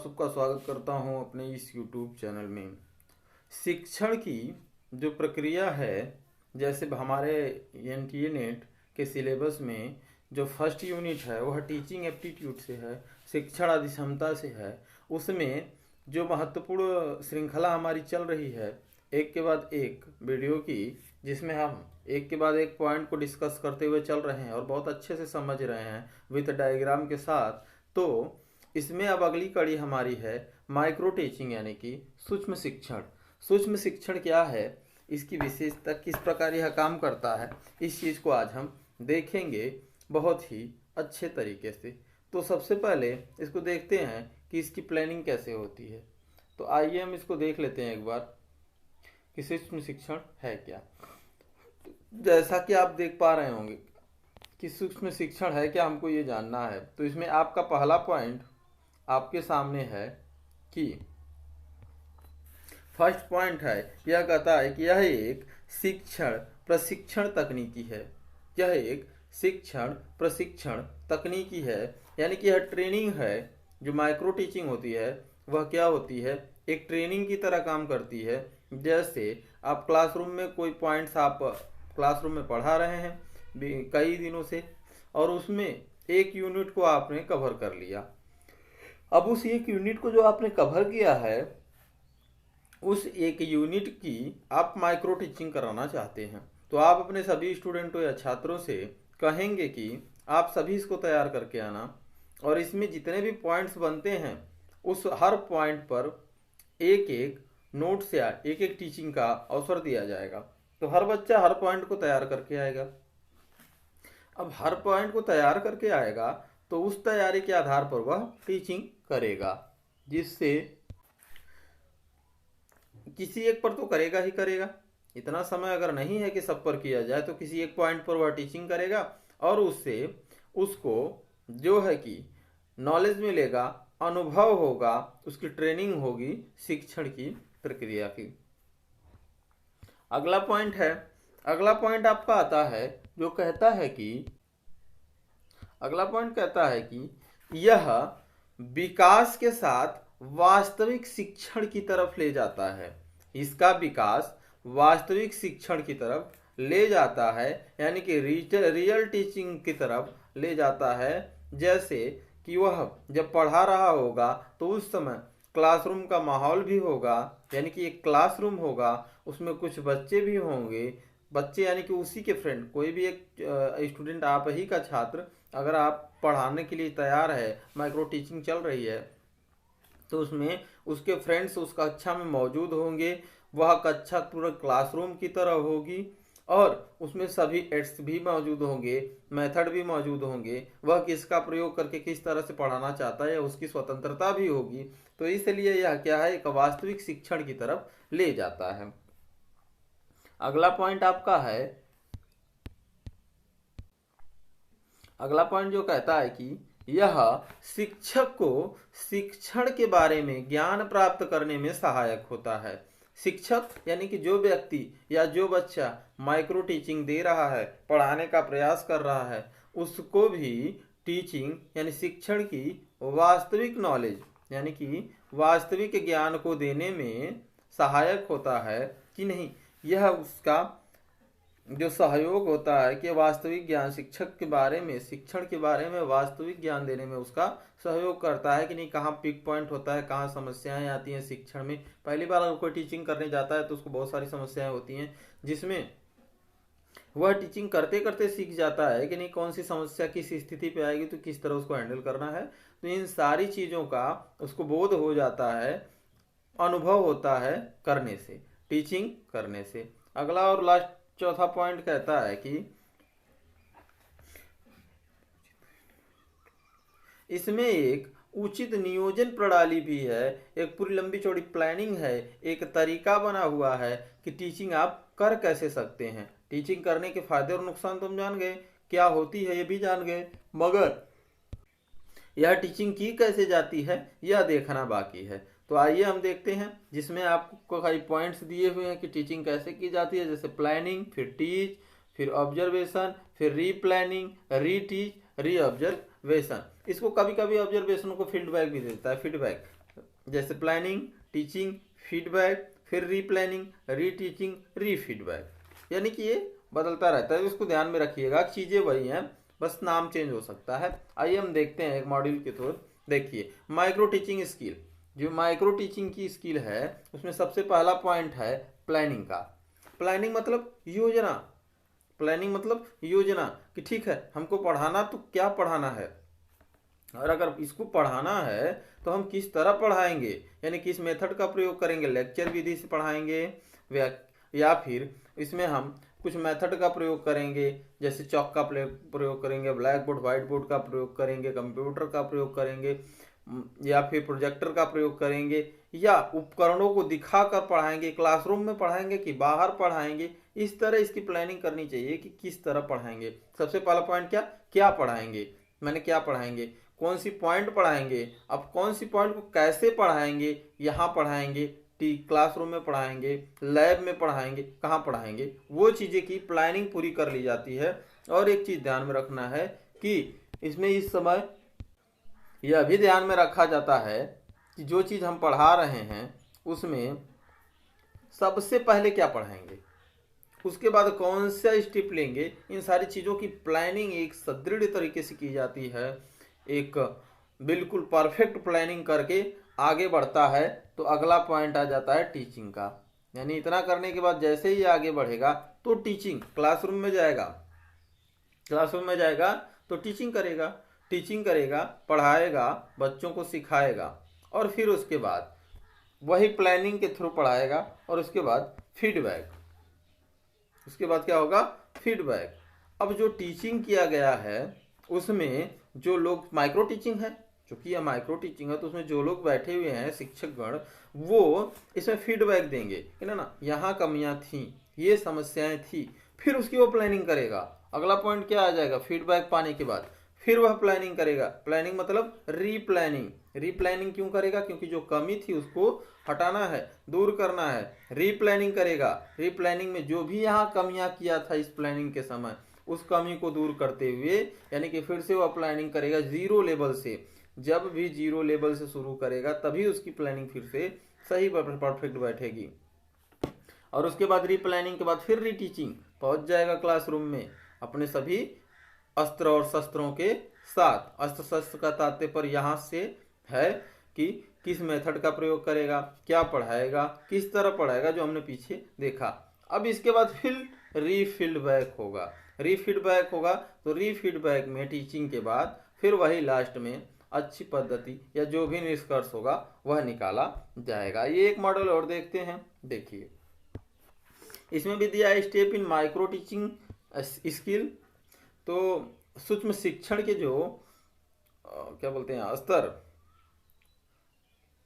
सबका स्वागत करता हूं अपने इस YouTube चैनल में। शिक्षण की जो प्रक्रिया है, जैसे हमारे एनटीए नेट के सिलेबस में जो फर्स्ट यूनिट है वह टीचिंग एप्टीट्यूड से है, शिक्षण अधिक्षमता से है। उसमें जो महत्वपूर्ण श्रृंखला हमारी चल रही है, एक के बाद एक वीडियो की, जिसमें हम एक के बाद एक पॉइंट को डिस्कस करते हुए चल रहे हैं और बहुत अच्छे से समझ रहे हैं विथ डायग्राम के साथ। तो इसमें अब अगली कड़ी हमारी है माइक्रो टीचिंग, यानी कि सूक्ष्म शिक्षण। सूक्ष्म शिक्षण क्या है, इसकी विशेषता, किस प्रकार यह काम करता है, इस चीज़ को आज हम देखेंगे बहुत ही अच्छे तरीके से। तो सबसे पहले इसको देखते हैं कि इसकी प्लानिंग कैसे होती है। तो आइए हम इसको देख लेते हैं एक बार कि सूक्ष्म शिक्षण है क्या। जैसा कि आप देख पा रहे होंगे कि सूक्ष्म शिक्षण है क्या, हमको ये जानना है। तो इसमें आपका पहला पॉइंट आपके सामने है कि फर्स्ट पॉइंट है, यह कहता है कि यह एक शिक्षण प्रशिक्षण तकनीकी है। यह एक शिक्षण प्रशिक्षण तकनीकी है, यानी कि यह ट्रेनिंग है। जो माइक्रो टीचिंग होती है वह क्या होती है, एक ट्रेनिंग की तरह काम करती है। जैसे आप क्लासरूम में कोई पॉइंट्स आप क्लासरूम में पढ़ा रहे हैं कई दिनों से, और उसमें एक यूनिट को आपने कवर कर लिया। अब उस एक यूनिट को जो आपने कवर किया है, उस एक यूनिट की आप माइक्रो टीचिंग कराना चाहते हैं। तो आप अपने सभी स्टूडेंटों या छात्रों से कहेंगे कि आप सभी इसको तैयार करके आना, और इसमें जितने भी पॉइंट्स बनते हैं उस हर पॉइंट पर एक एक नोट्स या एक एक टीचिंग का अवसर दिया जाएगा। तो हर बच्चा हर पॉइंट को तैयार करके आएगा। अब हर पॉइंट को तैयार करके आएगा तो उस तैयारी के आधार पर वह टीचिंग करेगा, जिससे किसी एक पर तो करेगा ही करेगा। इतना समय अगर नहीं है कि सब पर किया जाए, तो किसी एक पॉइंट पर वह टीचिंग करेगा और उससे उसको जो है कि नॉलेज मिलेगा, अनुभव होगा, उसकी ट्रेनिंग होगी शिक्षण की प्रक्रिया की। अगला पॉइंट है, अगला पॉइंट आपका आता है जो कहता है कि अगला पॉइंट कहता है कि यह विकास के साथ वास्तविक शिक्षण की तरफ ले जाता है। इसका विकास वास्तविक शिक्षण की तरफ ले जाता है, यानी कि रियल टीचिंग की तरफ ले जाता है। जैसे कि वह जब पढ़ा रहा होगा तो उस समय क्लासरूम का माहौल भी होगा, यानी कि एक क्लासरूम होगा, उसमें कुछ बच्चे भी होंगे। बच्चे यानी कि उसी के फ्रेंड, कोई भी एक स्टूडेंट, आप ही का छात्र, अगर आप पढ़ाने के लिए तैयार है, माइक्रो टीचिंग चल रही है, तो उसमें उसके फ्रेंड्स उस कक्षा में मौजूद होंगे। वह कक्षा पूरा क्लासरूम की तरह होगी और उसमें सभी एड्स भी मौजूद होंगे, मेथड भी मौजूद होंगे। वह किसका प्रयोग करके किस तरह से पढ़ाना चाहता है, उसकी स्वतंत्रता भी होगी। तो इसलिए यह क्या है, एक वास्तविक शिक्षण की तरफ ले जाता है। अगला पॉइंट आपका है, अगला पॉइंट जो कहता है कि यह शिक्षक को शिक्षण के बारे में ज्ञान प्राप्त करने में सहायक होता है। शिक्षक यानी कि जो व्यक्ति या जो बच्चा माइक्रो टीचिंग दे रहा है, पढ़ाने का प्रयास कर रहा है, उसको भी टीचिंग यानी शिक्षण की वास्तविक नॉलेज यानी कि वास्तविक ज्ञान को देने में सहायक होता है कि नहीं। यह उसका जो सहयोग होता है कि वास्तविक ज्ञान शिक्षक के बारे में, शिक्षण के बारे में वास्तविक ज्ञान देने में उसका सहयोग करता है कि नहीं। कहाँ पिक पॉइंट होता है, कहाँ समस्याएं आती हैं शिक्षण में। पहली बार अगर कोई टीचिंग करने जाता है तो उसको बहुत सारी समस्याएं होती हैं, जिसमें वह टीचिंग करते करते सीख जाता है कि नहीं कौन सी समस्या किस स्थिति पे आएगी तो किस तरह उसको हैंडल करना है। तो इन सारी चीज़ों का उसको बोध हो जाता है, अनुभव होता है करने से, टीचिंग करने से। अगला और लास्ट चौथा पॉइंट कहता है कि इसमें एक उचित नियोजन प्रणाली भी है, एक पूरी लंबी चौड़ी प्लानिंग है, एक तरीका बना हुआ है कि टीचिंग आप कर कैसे सकते हैं। टीचिंग करने के फायदे और नुकसान तुम जान गए, क्या होती है ये भी जान गए, मगर यह टीचिंग की कैसे जाती है यह देखना बाकी है। तो आइए हम देखते हैं, जिसमें आपको कई पॉइंट्स दिए हुए हैं कि टीचिंग कैसे की जाती है। जैसे प्लानिंग, फिर टीच, फिर ऑब्जर्वेशन, फिर री प्लानिंग, री टीच, री ऑब्जर्वेशन। इसको कभी कभी ऑब्जर्वेशन को फीडबैक भी देता है, फीडबैक जैसे प्लानिंग, टीचिंग, फीडबैक, फिर रीप्लानिंग, रीटीचिंग, रीफीडबैक, यानी कि ये बदलता रहता है। इसको ध्यान में रखिएगा, चीज़ें वही हैं, बस नाम चेंज हो सकता है। आइए हम देखते हैं एक मॉड्यूल के थ्रू। देखिए माइक्रो टीचिंग स्किल, जो माइक्रो टीचिंग की स्किल है उसमें सबसे पहला पॉइंट है प्लानिंग का। प्लानिंग मतलब योजना, प्लानिंग मतलब योजना कि ठीक है हमको पढ़ाना तो क्या पढ़ाना है, और अगर इसको पढ़ाना है तो हम किस तरह पढ़ाएंगे, यानी किस मेथड का प्रयोग करेंगे, लेक्चर विधि से पढ़ाएंगे या फिर इसमें हम कुछ मेथड का प्रयोग करेंगे, जैसे चौक का प्रयोग करेंगे, ब्लैक बोर्ड व्हाइट बोर्ड का प्रयोग करेंगे, कंप्यूटर का प्रयोग करेंगे, या फिर प्रोजेक्टर का प्रयोग करेंगे, या उपकरणों को दिखा कर पढ़ाएंगे, क्लासरूम में पढ़ाएंगे कि बाहर पढ़ाएंगे। इस तरह इसकी प्लानिंग करनी चाहिए कि किस तरह पढ़ाएंगे। सबसे पहला पॉइंट क्या पढ़ाएंगे, मैंने क्या पढ़ाएंगे, कौन सी पॉइंट पढ़ाएंगे, अब कौन सी पॉइंट को कैसे पढ़ाएंगे, यहाँ पढ़ाएंगे, क्लासरूम में पढ़ाएंगे, लैब में पढ़ाएंगे, कहाँ पढ़ाएंगे, वो चीज़ें की प्लानिंग पूरी कर ली जाती है। और एक चीज़ ध्यान में रखना है कि इसमें इस समय यह भी ध्यान में रखा जाता है कि जो चीज़ हम पढ़ा रहे हैं उसमें सबसे पहले क्या पढ़ाएंगे, उसके बाद कौन सा स्टेप लेंगे, इन सारी चीज़ों की प्लानिंग एक सुदृढ़ तरीके से की जाती है। एक बिल्कुल परफेक्ट प्लानिंग करके आगे बढ़ता है तो अगला पॉइंट आ जाता है टीचिंग का। यानी इतना करने के बाद जैसे ही आगे बढ़ेगा तो टीचिंग, क्लासरूम में जाएगा, क्लासरूम में जाएगा तो टीचिंग करेगा, पढ़ाएगा, बच्चों को सिखाएगा, और फिर उसके बाद वही प्लानिंग के थ्रू पढ़ाएगा, और उसके बाद फीडबैक, उसके बाद क्या होगा, फीडबैक। अब जो टीचिंग किया गया है उसमें जो लोग, माइक्रो टीचिंग है, चूंकि यह माइक्रो टीचिंग है तो उसमें जो लोग बैठे हुए हैं शिक्षकगण, वो इसमें फीडबैक देंगे कि ना यहाँ कमियां थी, ये समस्याएं थी, फिर उसकी वो प्लानिंग करेगा। अगला पॉइंट क्या आ जाएगा, फीडबैक पाने के बाद फिर वह प्लानिंग करेगा। प्लानिंग मतलब रीप्लानिंग, रीप्लानिंग क्यों करेगा, क्योंकि जो कमी थी उसको हटाना है, दूर करना है, रीप्लानिंग करेगा। रीप्लानिंग में जो भी यहाँ कमियां किया था इस प्लानिंग के समय, उस कमी को दूर करते हुए, यानी कि फिर से वह प्लानिंग करेगा जीरो लेवल से। जब भी जीरो लेवल से शुरू करेगा तभी उसकी प्लानिंग फिर से सही परफेक्ट बैठेगी। और उसके बाद रीप्लानिंग के बाद फिर रीटीचिंग, पहुंच जाएगा क्लासरूम में अपने सभी अस्त्र और शस्त्रों के साथ। अस्त्र शस्त्र का तात्पर्य यहाँ से है कि किस मेथड का प्रयोग करेगा, क्या पढ़ाएगा, किस तरह पढ़ाएगा, जो हमने पीछे देखा। अब इसके बाद फिर रीफीडबैक होगा, रीफीडबैक होगा तो रीफीडबैक में टीचिंग के बाद फिर वही लास्ट में अच्छी पद्धति या जो भी निष्कर्ष होगा वह निकाला जाएगा। ये एक मॉडल और देखते हैं। देखिए इसमें भी दिया है step in micro teaching skill. तो सूक्ष्म शिक्षण के जो क्या बोलते हैं स्तर,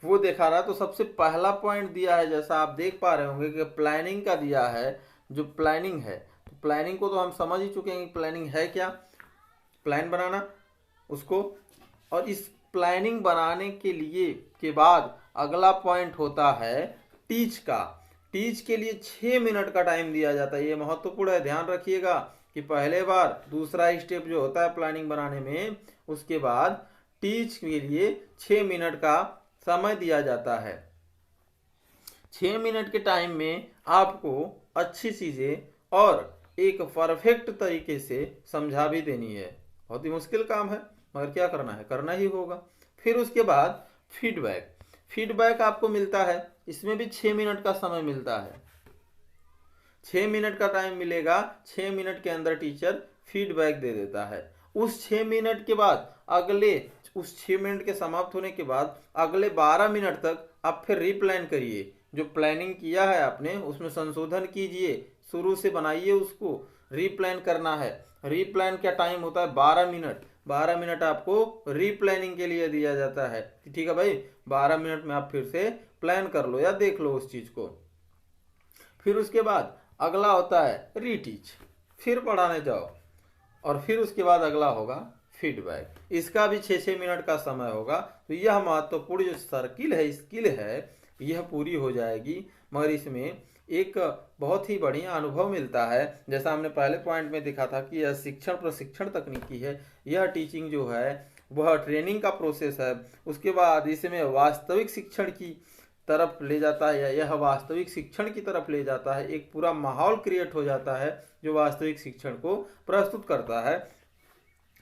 वो देखा रहा। तो सबसे पहला पॉइंट दिया है, जैसा आप देख पा रहे होंगे कि प्लानिंग का दिया है। जो प्लानिंग है, तो प्लानिंग को तो हम समझ ही चुके हैं कि प्लानिंग है क्या, प्लान बनाना उसको। और इस प्लानिंग बनाने के लिए के बाद अगला पॉइंट होता है टीच का। टीच के लिए 6 मिनट का टाइम दिया जाता है। ये महत्वपूर्ण है, ध्यान रखिएगा कि पहले बार दूसरा स्टेप जो होता है प्लानिंग बनाने में, उसके बाद टीच के लिए 6 मिनट का समय दिया जाता है। 6 मिनट के टाइम में आपको अच्छी चीजें और एक परफेक्ट तरीके से समझा भी देनी है। बहुत ही मुश्किल काम है, मगर क्या करना है, करना ही होगा। फिर उसके बाद फीडबैक, फीडबैक आपको मिलता है, इसमें भी 6 मिनट का समय मिलता है। 6 मिनट का टाइम मिलेगा, 6 मिनट के अंदर टीचर फीडबैक दे देता है। उस 6 मिनट के बाद उस 6 मिनट के समाप्त होने के बाद अगले 12 मिनट तक आप फिर रीप्लान करिए। जो प्लानिंग किया है आपने उसमें संशोधन कीजिए, शुरू से बनाइए उसको। रीप्लान करना है, रीप्लान का टाइम होता है 12 मिनट। 12 मिनट आपको रीप्लानिंग के लिए दिया जाता है। ठीक है भाई, 12 मिनट में आप फिर से प्लान कर लो या देख लो उस चीज को। फिर उसके बाद अगला होता है रीटीच, फिर पढ़ाने जाओ। और फिर उसके बाद अगला होगा फीडबैक, इसका भी 6-6 मिनट का समय होगा। तो यह महत्वपूर्ण जो सर्किल है, स्किल है, यह पूरी हो जाएगी। मगर इसमें एक बहुत ही बढ़िया अनुभव मिलता है। जैसा हमने पहले पॉइंट में देखा था कि यह शिक्षण प्रशिक्षण तकनीकी है। यह टीचिंग जो है वह ट्रेनिंग का प्रोसेस है। उसके बाद इसमें वास्तविक शिक्षण की तरफ ले जाता है, या यह वास्तविक शिक्षण की तरफ ले जाता है। एक पूरा माहौल क्रिएट हो जाता है जो वास्तविक शिक्षण को प्रस्तुत करता है।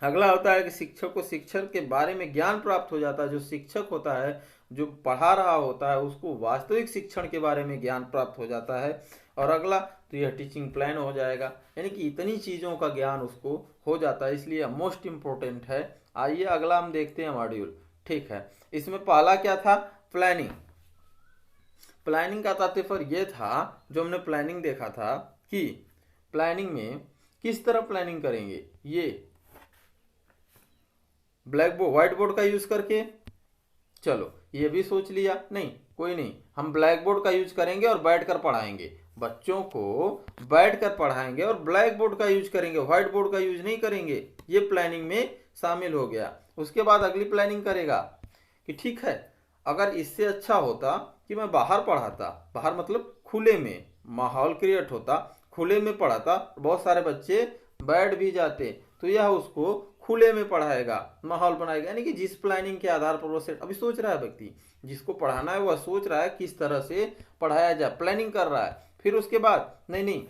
अगला होता है कि शिक्षक को शिक्षण के बारे में ज्ञान प्राप्त हो जाता है। जो शिक्षक होता है, जो पढ़ा रहा होता है, उसको वास्तविक शिक्षण के बारे में ज्ञान प्राप्त हो जाता है। और अगला तो यह टीचिंग प्लान हो जाएगा, यानी कि इतनी चीज़ों का ज्ञान उसको हो जाता है, इसलिए मोस्ट इम्पोर्टेंट है। आइए अगला हम देखते हैं मॉड्यूल। ठीक है, इसमें पहला क्या था? प्लानिंग। प्लानिंग का तात्पर्य यह था, जो हमने प्लानिंग देखा था कि प्लानिंग में किस तरह प्लानिंग करेंगे। ये ब्लैक बोर्ड, व्हाइट बोर्ड का यूज करके, चलो ये भी सोच लिया, नहीं कोई नहीं, हम ब्लैक बोर्ड का यूज करेंगे और बैठकर पढ़ाएंगे। बच्चों को बैठकर पढ़ाएंगे और ब्लैक बोर्ड का यूज करेंगे, व्हाइट बोर्ड का यूज नहीं करेंगे। ये प्लानिंग में शामिल हो गया। उसके बाद अगली प्लानिंग करेगा कि ठीक है, अगर इससे अच्छा होता कि मैं बाहर पढ़ाता, बाहर मतलब खुले में माहौल क्रिएट होता, खुले में पढ़ाता, बहुत सारे बच्चे बैठ भी जाते, तो यह उसको खुले में पढ़ाएगा, माहौल बनाएगा। यानी कि जिस प्लानिंग के आधार पर वो सेट अभी सोच रहा है, व्यक्ति जिसको पढ़ाना है वह सोच रहा है किस तरह से पढ़ाया जाए, प्लानिंग कर रहा है। फिर उसके बाद नहीं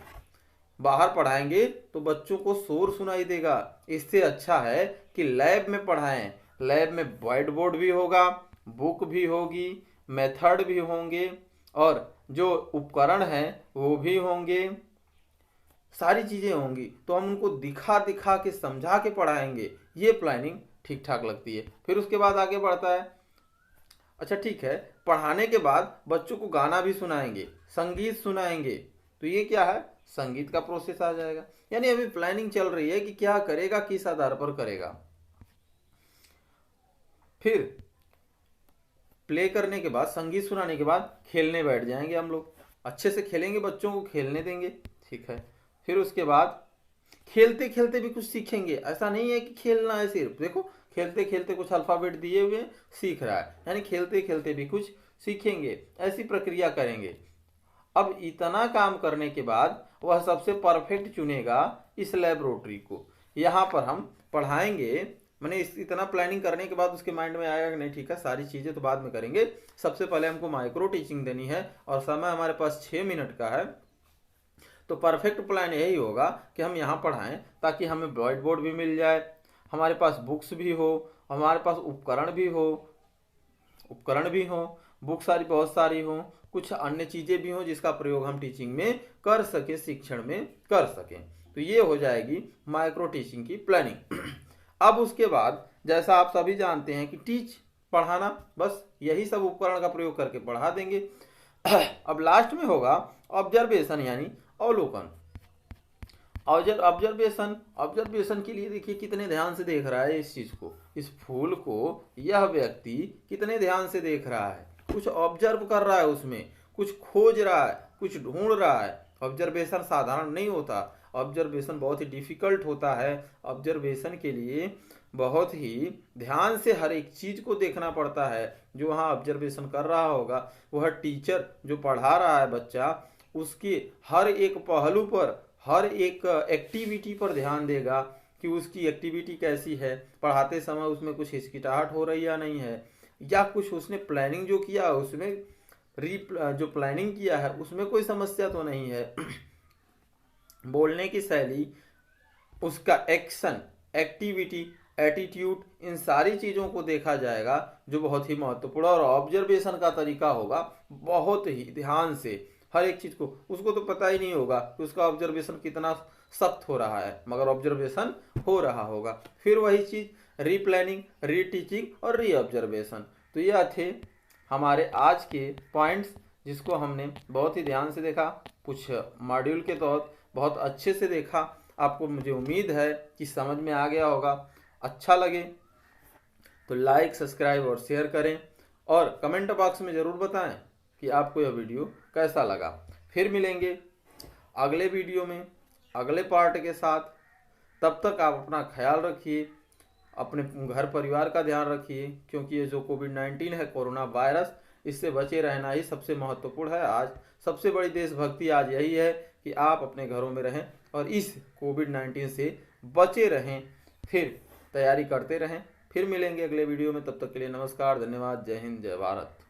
बाहर पढ़ाएंगे तो बच्चों को शोर सुनाई देगा, इससे अच्छा है कि लैब में पढ़ाएं। लैब में व्हाइट बोर्ड भी होगा, बुक भी होगी, मेथड भी होंगे, और जो उपकरण हैं वो भी होंगे, सारी चीजें होंगी। तो हम उनको दिखा दिखा के समझा के पढ़ाएंगे। ये प्लानिंग ठीक ठाक लगती है। फिर उसके बाद आगे बढ़ता है, अच्छा ठीक है, पढ़ाने के बाद बच्चों को गाना भी सुनाएंगे, संगीत सुनाएंगे, तो ये क्या है? संगीत का प्रोसेस आ जाएगा। यानी अभी प्लानिंग चल रही है कि क्या करेगा, किस आधार पर करेगा। फिर प्ले करने के बाद, संगीत सुनाने के बाद खेलने बैठ जाएंगे हम लोग, अच्छे से खेलेंगे, बच्चों को खेलने देंगे। ठीक है, फिर उसके बाद खेलते खेलते भी कुछ सीखेंगे। ऐसा नहीं है कि खेलना है सिर्फ, देखो खेलते खेलते कुछ अल्फाबेट दिए हुए सीख रहा है, यानी खेलते खेलते भी कुछ सीखेंगे, ऐसी प्रक्रिया करेंगे। अब इतना काम करने के बाद वह सबसे परफेक्ट चुनेगा इस लेबोरेटरी को, यहाँ पर हम पढ़ाएंगे। मैंने इतना प्लानिंग करने के बाद उसके माइंड में आया कि नहीं ठीक है, सारी चीज़ें तो बाद में करेंगे, सबसे पहले हमको माइक्रो टीचिंग देनी है और समय हमारे पास 6 मिनट का है। तो परफेक्ट प्लान यही होगा कि हम यहाँ पढ़ाएं ताकि हमें व्हाइट बोर्ड भी मिल जाए, हमारे पास बुक्स भी हो, हमारे पास उपकरण भी हो, बुक सारी बहुत सारी हो, कुछ अन्य चीज़ें भी हो जिसका प्रयोग हम टीचिंग में कर सके, शिक्षण में कर सकें। तो ये हो जाएगी माइक्रो टीचिंग की प्लानिंग। अब उसके बाद जैसा आप सभी जानते हैं कि टीच पढ़ाना, बस यही सब उपकरण का प्रयोग करके पढ़ा देंगे। अब लास्ट में होगा ऑब्जर्वेशन, यानी अवलोकन। ऑब्जर्वेशन के लिए देखिए कितने ध्यान से देख रहा है इस चीज को, इस फूल को यह व्यक्ति कितने ध्यान से देख रहा है, कुछ ऑब्जर्व कर रहा है, उसमें कुछ खोज रहा है, कुछ ढूंढ रहा है। ऑब्जर्वेशन साधारण नहीं होता, ऑब्जर्वेशन बहुत ही डिफिकल्ट होता है। ऑब्जर्वेशन के लिए बहुत ही ध्यान से हर एक चीज को देखना पड़ता है। जो वहाँ ऑब्जर्वेशन कर रहा होगा, वह टीचर जो पढ़ा रहा है बच्चा, उसके हर एक पहलू पर, हर एक एक्टिविटी पर ध्यान देगा कि उसकी एक्टिविटी कैसी है, पढ़ाते समय उसमें कुछ हिचकिचाहट हो रही या नहीं है, या कुछ उसने प्लानिंग जो किया उसमें जो प्लानिंग किया है उसमें कोई समस्या तो नहीं है। बोलने की शैली, उसका एक्शन, एक्टिविटी, एटीट्यूड, इन सारी चीज़ों को देखा जाएगा, जो बहुत ही महत्वपूर्ण। और ऑब्जर्वेशन का तरीका होगा बहुत ही ध्यान से हर एक चीज़ को, उसको तो पता ही नहीं होगा कि उसका ऑब्जर्वेशन कितना सख्त हो रहा है, मगर ऑब्जर्वेशन हो रहा होगा। फिर वही चीज़ रीप्लानिंग, रीटीचिंग और री ऑब्जर्वेशन। तो यह थे हमारे आज के पॉइंट्स, जिसको हमने बहुत ही ध्यान से देखा, कुछ मॉड्यूल के तहत बहुत अच्छे से देखा। आपको मुझे उम्मीद है कि समझ में आ गया होगा। अच्छा लगे तो लाइक, सब्सक्राइब और शेयर करें, और कमेंट बॉक्स में ज़रूर बताएं कि आपको यह वीडियो कैसा लगा। फिर मिलेंगे अगले वीडियो में अगले पार्ट के साथ। तब तक आप अपना ख्याल रखिए, अपने घर परिवार का ध्यान रखिए, क्योंकि ये जो कोविड-19 है, कोरोना वायरस, इससे बचे रहना ही सबसे महत्वपूर्ण है। आज सबसे बड़ी देशभक्ति आज यही है कि आप अपने घरों में रहें और इस कोविड-19 से बचे रहें। फिर तैयारी करते रहें, फिर मिलेंगे अगले वीडियो में, तब तक के लिए नमस्कार, धन्यवाद, जय हिंद, जय भारत।